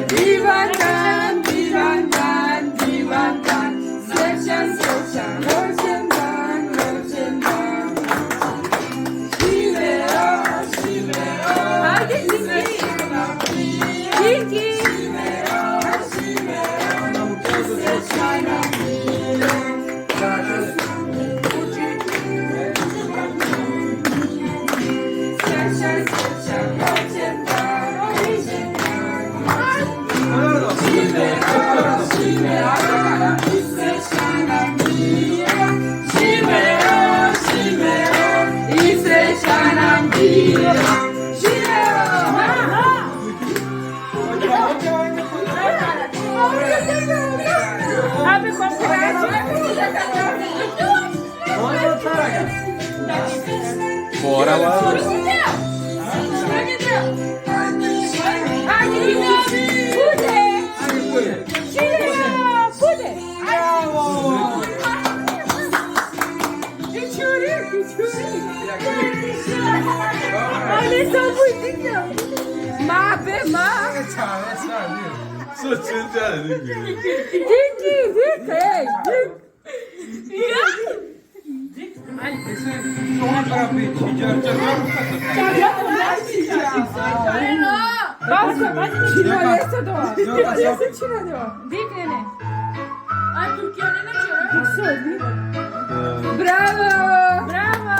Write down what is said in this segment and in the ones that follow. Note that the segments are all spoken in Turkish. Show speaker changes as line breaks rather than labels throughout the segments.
Divandan, divandan, divandan. Srećan, srećan, rođendan, rođendan. Živeo, živeo, hajde srećan Kiki. Živeo, živeo, srećan nam bio. Srećan, srećan, rođendan, rođendan. Živeo, živeo, srećan nam bio. Živeo, živeo, i srećan nam bio. Živeo! Happy
Bora lá.
Olha só, bonitinho. Mabe, ma.
Sou tchau,
Diki, diki. Basta, çiğnelese de var. Çiğnelese çiğnelese var. Dikne ne? Ay Türkiye'nin ne çiğnelese? Bravo! Bravo!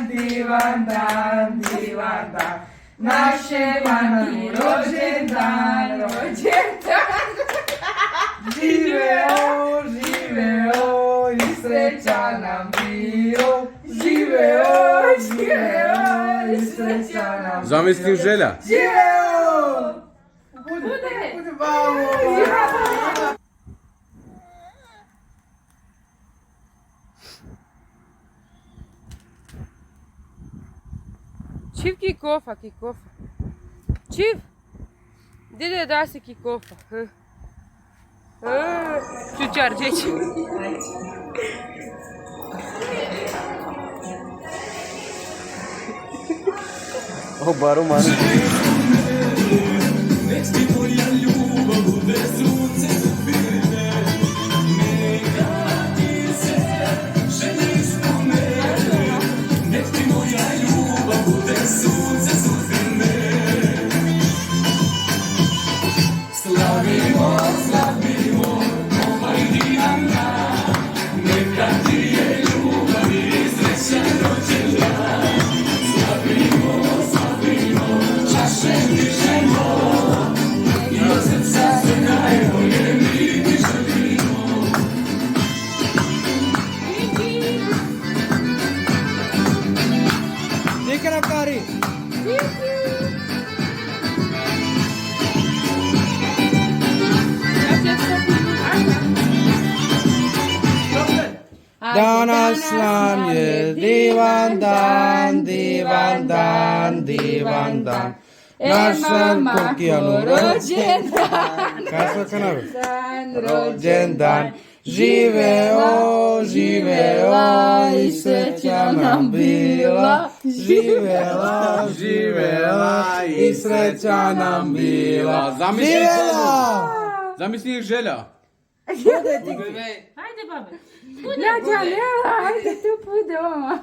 Divandan, divandan, naše mani rođendan, rođendan. Živeo, živeo i srećan nam bio. Živeo, živeo i srećan nam bio.
Zamislim želja.
Živeo! Bude! Bravo! Çiv kikofa, kikofa. Çiv. Dede da se kikofa. Çuçar çeç.
O baru mano.
Danas nam je divandan, divandan, divandan. Našem Turkijanu rođendan. Kako se nabe? Rođendan. Živeo, živeo i sreća nam bila. Živela, živela i sreća nam bila. Živjela!
Zamisli želja.
Hajde, babe.
Nađa, ne, ajde tu bude, mama.